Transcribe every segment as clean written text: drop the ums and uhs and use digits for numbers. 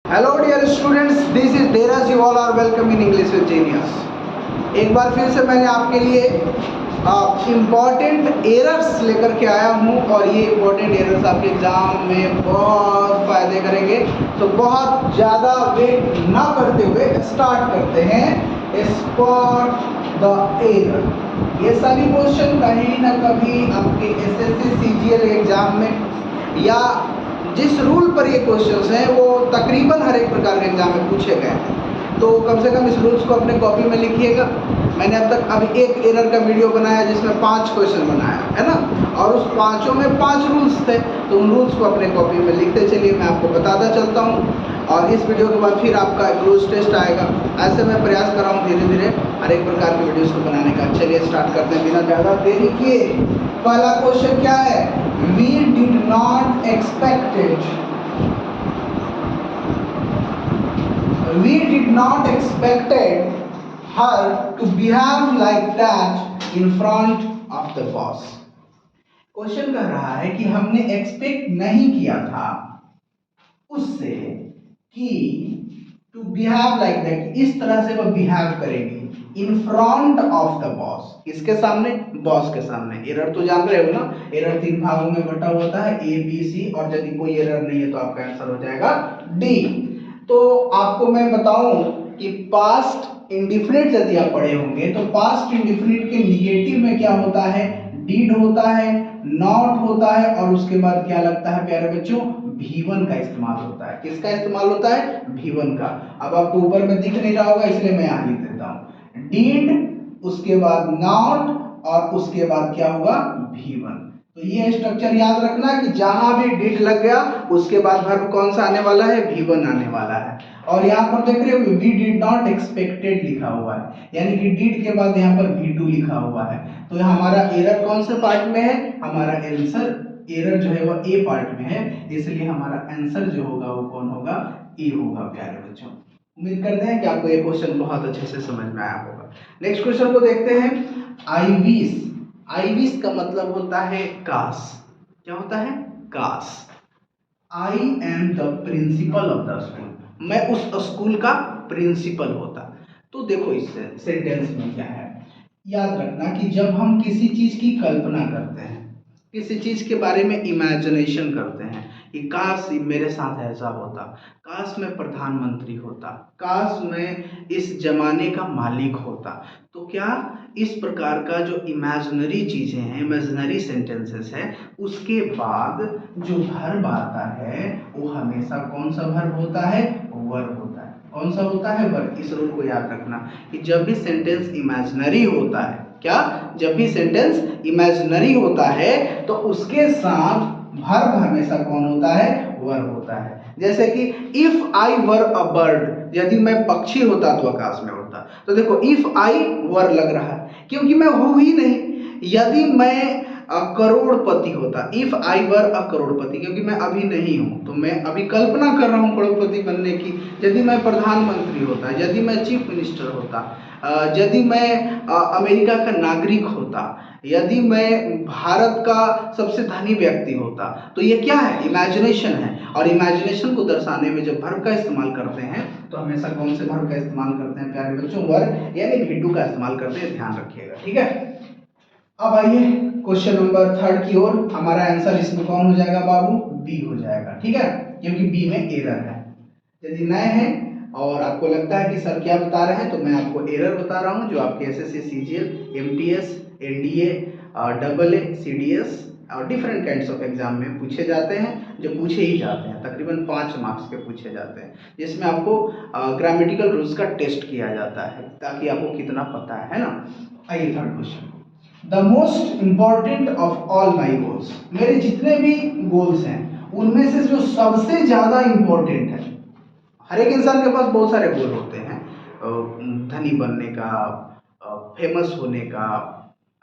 Hello dear students, this is Deraj, you all are welcome in English with Genius. एक बार फिर से मैंने आपके लिए इम्पॉर्टेंट एरर्स लेकर के आया हूँ और ये इम्पॉर्टेंट एरर्स आपके एग्जाम में बहुत फ़ायदे करेंगे। तो बहुत ज़्यादा वेट ना करते हुए स्टार्ट करते हैं। Spot the error. ये सभी क्वेश्चन कहीं ना कभी आपके एसएससी सीजीएल एग्जाम में या जिस रूल पर ये क्वेश्चंस हैं वो तकरीबन हर एक प्रकार के एग्जाम में पूछे गए हैं। तो कम से कम इस रूल्स को अपने कॉपी में लिखिएगा। मैंने अब तक अभी एक एरर का वीडियो बनाया जिसमें 5 क्वेश्चन बनाया है ना, और उस पाँचों में 5 रूल्स थे। तो उन रूल्स को अपने कॉपी में लिखते चलिए, मैं आपको बताता चलता हूँ। और इस वीडियो के बाद फिर आपका ग्लोज टेस्ट आएगा। ऐसे मैं प्रयास कर रहा हूँ धीरे धीरे हर एक प्रकार के वीडियोज़ को बनाने का। चलिए स्टार्ट करते हैं बिना ज़्यादा देरी किए। पहला क्वेश्चन क्या है? We did not expected We did not expected her to behave like that in front of the boss. Question कह रहा है कि हमने एक्सपेक्ट नहीं किया था उससे कि टू बिहेव लाइक दैट, इस तरह से वह बिहेव करेगी in front of the boss. किसके सामने? बॉस के सामने। एरर तो जान रहे हो ना, एरर 3 भागों में बटा होता है, ए बी सी, और यदि कोई एरर नहीं है तो आपका आंसर हो जाएगा डी। तो आपको मैं बताऊं कि पास्ट इंडिफिनिट यदि आप पढ़े होंगे तो पास्ट इंडिफिनिट के निगेटिव में क्या होता है? डिड होता है, नॉट होता है, और उसके बाद क्या लगता है प्यारे बच्चों? भी1 का इस्तेमाल होता है। किसका इस्तेमाल होता है? भी1 का। अब आपको ऊपर में दिख नहीं रहा होगा इसलिए मैं यहाँ लिख देता हूँ। डिड, उसके बाद नॉट, और उसके बाद क्या होगा? भी1। तो ये स्ट्रक्चर याद रखना कि जहां भी डिड लग गया उसके बाद वर्ब कौन सा आने वाला है? भी1 आने वाला है। और यहाँ पर देख रहे हो वी डिड नॉट एक्सपेक्टेड लिखा हुआ है, यानी कि डिड के बाद यहाँ पर भी2 लिखा हुआ है। तो हमारा एरर कौन से पार्ट में है? हमारा आंसर एरर जो है वो ए पार्ट में है, इसलिए हमारा आंसर जो होगा वो कौन होगा? ए होगा प्यारे बच्चों। उम्मीद करते हैं कि आपको ये क्वेश्चन बहुत अच्छे से समझ में आया होगा। नेक्स्ट क्वेश्चन को देखते हैं। I wish. आई विश का मतलब होता है काश। क्या होता है? काश। I am the principle of the school. मैं उस स्कूल का प्रिंसिपल होता। तो देखो इस सेंटेंस में क्या है, याद रखना कि जब हम किसी चीज की कल्पना करते हैं, किसी चीज के बारे में इमेजिनेशन करते हैं कि काश मेरे साथ ऐसा होता, काश मैं प्रधानमंत्री होता, काश मैं इस जमाने का मालिक होता, तो क्या इस प्रकार का जो इमेजिनरी चीजें हैं, इमेजिनरी सेंटेंसेस है, उसके बाद जो वर्ब आता है वो हमेशा कौन सा वर्ब होता है? वर्ब होता है। कौन सा होता है? वर्ब। इस रूल को याद रखना कि जब भी सेंटेंस इमेजिनरी होता है, क्या? जब भी सेंटेंस इमेजिनरी होता है तो उसके साथ वर्ब हमेशा कौन होता है? वर्ब होता है। जैसे कि if I were a bird, यदि मैं पक्षी होता तो आकाश में उड़ता। तो देखो इफ आई वर लग रहा है क्योंकि मैं हूं ही नहीं। यदि मैं करोड़पति होता, इफ आई वर अ करोड़पति, क्योंकि मैं अभी नहीं हूं तो मैं अभी कल्पना कर रहा हूं करोड़पति बनने की। यदि मैं प्रधानमंत्री होता, यदि मैं चीफ मिनिस्टर होता, यदि मैं अमेरिका का नागरिक होता, यदि मैं भारत का सबसे धनी व्यक्ति होता, तो ये क्या है? इमेजिनेशन है। और इमेजिनेशन को दर्शाने में जब वर्ब का इस्तेमाल करते हैं तो हमेशा कौन से वर्ब का इस्तेमाल करते हैं प्यारे बच्चों? वर्ब, यानी भी2 का इस्तेमाल करते हैं, ध्यान रखिएगा। ठीक है, अब आइए क्वेश्चन नंबर 3 की ओर। हमारा आंसर इसमें कौन हो जाएगा बाबू? बी हो जाएगा। ठीक है, क्योंकि बी में एरर है। यदि नए हैं और आपको लगता है कि सर क्या बता रहे हैं, तो मैं आपको एरर बता रहा हूं जो आपके SSC CGL, MTS, NDA, double A, CDS और डिफरेंट काइंड्स ऑफ एग्जाम में पूछे जाते हैं, जो पूछे ही जाते हैं। तकरीबन 5 मार्क्स के पूछे जाते हैं, जिसमें आपको ग्रामेटिकल रूल्स का टेस्ट किया जाता है ताकि आपको कितना पता है ना। आइए third question. The most important of all my goals. मेरे जितने भी गोल्स हैं उनमें से जो सबसे ज्यादा इंपॉर्टेंट है, हर एक इंसान के पास बहुत सारे गोल होते हैं, धनी बनने का, फेमस होने का,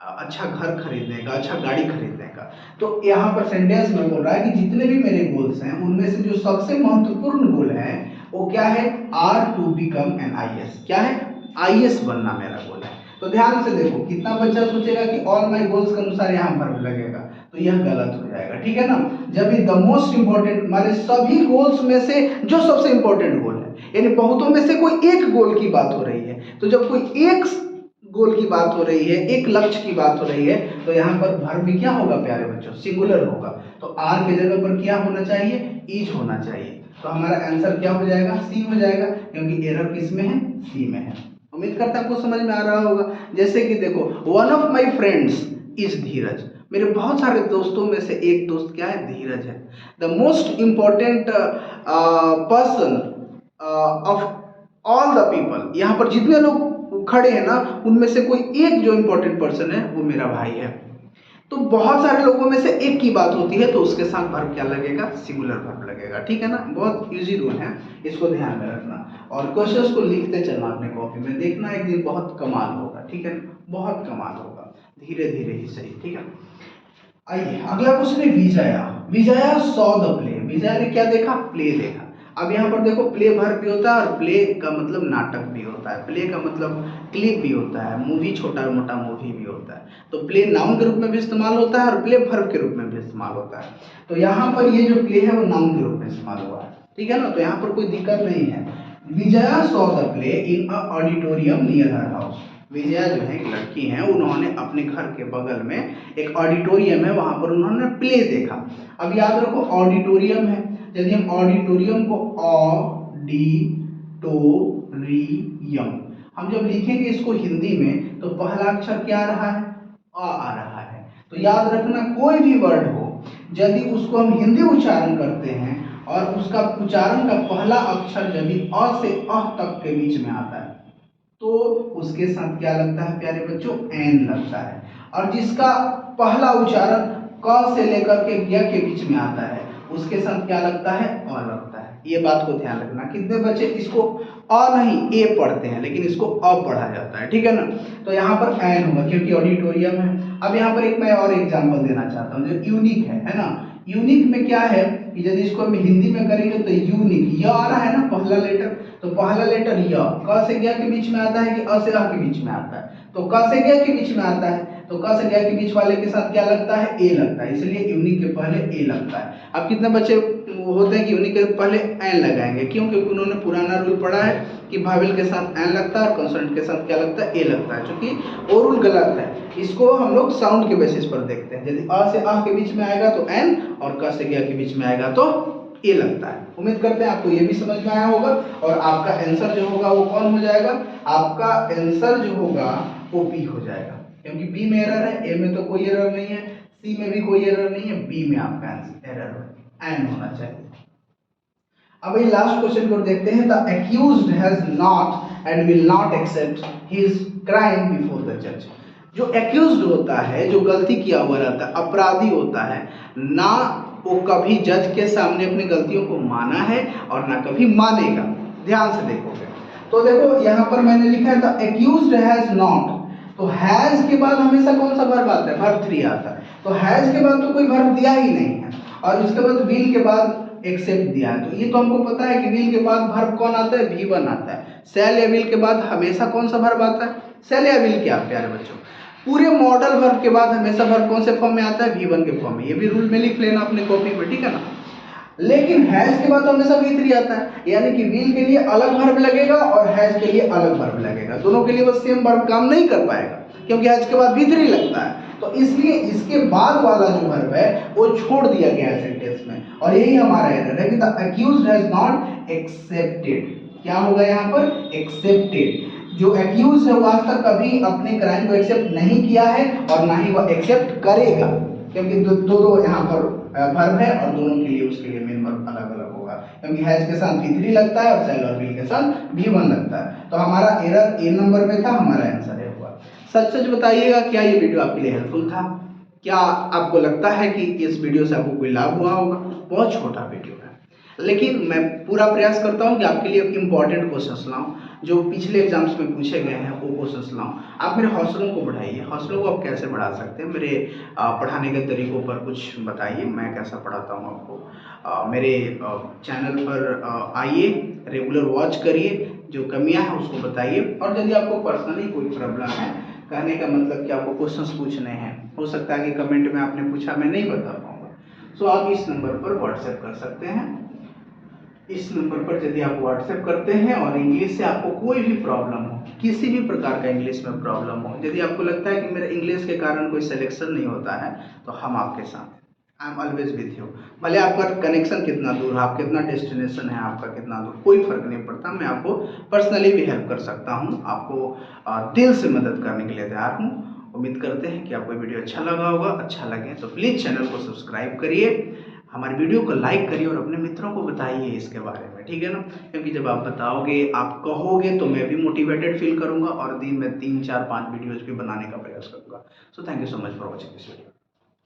अच्छा घर खरीदने का, अच्छा गाड़ी खरीदने का। तो यहाँ पर सेंटेंस में बोल रहा है कि जितने भी मेरे गोल्स हैं उनमें से जो सबसे महत्वपूर्ण गोल है वो क्या है? Are to become an IAS. क्या है? आईएएस बनना मेरा गोल है। तो ध्यान से देखो, कितना बच्चा सोचेगा कि ऑल माई गोल्स के अनुसार यहाँ पर लगेगा, तो यह गलत हो जाएगा, ठीक है ना। जब ये द मोस्ट इंपॉर्टेंट हमारे सभी गोल्स में से जो सबसे इंपॉर्टेंट गोल है, यानी बहुतों में से कोई एक गोल की बात हो रही है, तो जब कोई एक गोल की बात हो रही है, एक लक्ष्य की बात हो रही है, तो यहाँ पर वर्ब भी क्या होगा प्यारे बच्चों, सिंगुलर होगा। तो आर के जगह पर क्या होना चाहिए, इज होना चाहिए। तो हमारा आंसर क्या हो जाएगा, सी हो जाएगा, क्योंकि एरर किस में है, सी में है। उम्मीद करता है आपको समझ में आ रहा होगा। जैसे कि देखो, one of my friends is Dheeraj, मेरे बहुत सारे दोस्तों में से एक दोस्त क्या है, धीरज है। The most important person of all the people, यहाँ पर जितने लोग खड़े हैं ना, उनमें से कोई एक जो इंपॉर्टेंट पर्सन है वो मेरा भाई है। तो बहुत सारे लोगों में से एक की बात होती है, तो उसके साथ वर्ब क्या लगेगा, सिंगुलर वर्ब लगेगा, ठीक है ना। बहुत इजी रूल है, इसको ध्यान में रखना और क्वेश्चंस को लिखते चलना अपने कॉपी में, देखना एक दिन बहुत कमाल होगा, ठीक है, बहुत कमाल होगा, धीरे धीरे ही सही, ठीक है। आइए अगला क्वेश्चन है Vijaya. Vijaya saw the play, Vijaya ने क्या देखा, प्ले देखा। अब यहाँ पर देखो, प्ले वर्ब भी होता है और प्ले का मतलब नाटक भी होता है, प्ले का मतलब क्लिप भी होता है, मूवी, छोटा मोटा मूवी भी होता है। तो प्ले नाउन के रूप में भी इस्तेमाल होता है और प्ले वर्ब के रूप में भी इस्तेमाल होता है। तो यहाँ पर ये जो प्ले है वो नाउन के रूप में इस्तेमाल हुआ है, ठीक है ना, तो यहाँ पर कोई दिक्कत नहीं है। Vijaya saw the play in a auditorium near her house, Vijaya जो है एक लड़की है, उन्होंने अपने घर के बगल में एक ऑडिटोरियम है, वहां पर उन्होंने प्ले देखा। अब याद रखो ऑडिटोरियम है, यदि हम ऑडिटोरियम को ऑडिटोरियम हम जब लिखेंगे इसको हिंदी में, तो पहला अक्षर क्या आ रहा है, आ रहा है। तो याद रखना कोई भी वर्ड हो, यदि उसको हम हिंदी उच्चारण करते हैं और उसका उच्चारण का पहला अक्षर यदि अ से अ तक के बीच में आता है, तो उसके साथ क्या लगता है प्यारे बच्चों, एन लगता है। और जिसका पहला उच्चारण क से लेकर के य के बीच में आता है, उसके साथ क्या लगता है, अ लगता है। ये बात को ध्यान रखना। कितने बच्चे इसको अ नहीं ए पढ़ते हैं, लेकिन इसको अ पढ़ा जाता है, ठीक है ना। तो यहाँ पर एन होगा क्योंकि ऑडिटोरियम है। अब यहाँ पर एक मैं और एग्जांपल देना चाहता हूँ, जो यूनिक है ना। यूनिक में क्या है कि यदि इसको हम हिंदी में करेंगे तो यूनिक, य आ रहा है ना पहला लेटर, तो पहला लेटर य क से ग के बीच में आता है कि अ से आ के बीच में आता है, तो क से ग के बीच में आता है, तो क से ग के बीच वाले के साथ क्या लगता है, ए लगता है, इसलिए यूनिक के पहले ए लगता है। अब कितने बच्चे होते हैं कि यूनिक के पहले एन लगाएंगे, क्यों, क्योंकि उन्होंने पुराना रूल पढ़ा है कि भावेल के साथ एन लगता है और कॉन्सोनेंट के साथ क्या लगता है, ए लगता है, क्योंकि वो रूल गलत है। इसको हम लोग साउंड के बेसिस पर देखते हैं, यदि अ से आ के बीच में आएगा तो एन और क से ग के बीच में आएगा तो ए लगता है। उम्मीद करते हैं आपको ये भी समझ में आया होगा और आपका आंसर जो होगा वो कौन हो जाएगा, आपका आंसर जो होगा वो बी हो जाएगा, क्योंकि बी में एरर है, ए में तो कोई एरर नहीं है, सी में भी कोई एरर नहीं है, बी में आपका एरर है, एन होना चाहिए। अब ये लास्ट क्वेश्चन को देखते हैं। The accused has not and will not accept his crime before the जज। जो एक्यूज्ड होता है, जो गलती किया हुआ रहता है, अपराधी होता है ना, वो कभी जज के सामने अपनी गलतियों को माना है और ना कभी मानेगा। ध्यान से देखोगे तो देखो यहाँ पर मैंने लिखा है द एक्यूज्ड हैज नॉट, तो हैज के बाद हमेशा कौन सा वर्ब आता है, वर्ब 3 आता है, तो हैज के बाद तो कोई वर्ब दिया ही नहीं है और उसके बाद विल के बाद एक्सेप्ट दिया है। तो ये तो हमको पता है कि विल के बाद वर्ब कौन आता है, V1 आता है। शैल या विल के बाद हमेशा कौन सा वर्ब आता है, शैल या विल। क्या प्यारे बच्चों, पूरे मॉडल वर्ब के बाद हमेशा वर्ब कौन से फॉर्म में आता है, V1 के फॉर्म में। ये भी रूल में लिख लेना अपने कॉपी में, ठीक है ना। लेकिन हैज के बाद तो हमेशा V3 आता है, यानी कि विल के लिए अलग वर्ब लगेगा और हैज के लिए अलग वर्ब लगेगा। दोनों के लिए बस सेम वर्ब काम नहीं कर पाएगा, क्योंकि हैज के बाद V3 लगता है, तो इसलिए इसके बाद वाला जो वर्ब है वो छोड़ दिया गया है सेंटेंस में, और यही हमारा एरर है कि the accused has not accepted. क्या होगा यहाँ पर, एक्सेप्टेड। जो अक्यूज है वो आज तक कभी अपने क्राइम को एक्सेप्ट नहीं किया है और ना ही वो एक्सेप्ट करेगा, क्योंकि दो यहाँ पर वर्ब है और दोनों के लिए उसके लिए मेन वर्ब अलग अलग होगा, क्योंकि हैज के साथ V3 लगता है और शैल और विल के साथ V1 लगता है। तो हमारा एरर ए नंबर में था, हमारा आंसर है हुआ। सच सच बताइएगा, क्या ये वीडियो आपके लिए हेल्पफुल था? क्या आपको लगता है कि इस वीडियो से आपको कोई लाभ हुआ होगा? बहुत छोटा वीडियो है, लेकिन मैं पूरा प्रयास करता हूं कि आपके लिए इंपॉर्टेंट क्वेश्चंस लाऊं, जो पिछले एग्जाम्स में पूछे गए हैं वो क्वेश्चंस लाऊं। आप मेरे हौसलों को बढ़ाइए। हौसलों को आप कैसे बढ़ा सकते हैं? मेरे पढ़ाने के तरीकों पर कुछ बताइए, मैं कैसा पढ़ाता हूं आपको। मेरे चैनल पर आइए, रेगुलर वॉच करिए, जो कमियां हैं उसको बताइए, और यदि आपको पर्सनली कोई प्रॉब्लम है कहने का मतलब कि आपको क्वेश्चंस पूछने हैं, हो सकता है कि कमेंट में आपने पूछा मैं नहीं बता पाऊंगा, सो आप इस नंबर पर व्हाट्सएप कर सकते हैं। इस नंबर पर यदि आप व्हाट्सएप करते हैं और इंग्लिश से आपको कोई भी प्रॉब्लम हो, किसी भी प्रकार का इंग्लिश में प्रॉब्लम हो, यदि आपको लगता है कि मेरा इंग्लिश के कारण कोई सिलेक्शन नहीं होता है, तो हम आपके साथ, I am always with you. भले आपका कनेक्शन कितना दूर है, आप कितना डेस्टिनेशन है आपका कितना दूर, कोई फर्क नहीं पड़ता, मैं आपको पर्सनली भी हेल्प कर सकता हूँ, आपको दिल से मदद करने के लिए तैयार हूँ। उम्मीद करते हैं कि आपको वीडियो अच्छा लगा होगा। अच्छा लगे तो प्लीज़ चैनल को सब्सक्राइब करिए, हमारी वीडियो को लाइक करिए और अपने मित्रों को बताइए इसके बारे में, ठीक है ना, क्योंकि जब आप बताओगे, आप कहोगे, तो मैं भी मोटिवेटेड फील करूंगा और दिन में 3, 4, 5 वीडियोज भी बनाने का प्रयास करूंगा। So thank you so much for watching this video.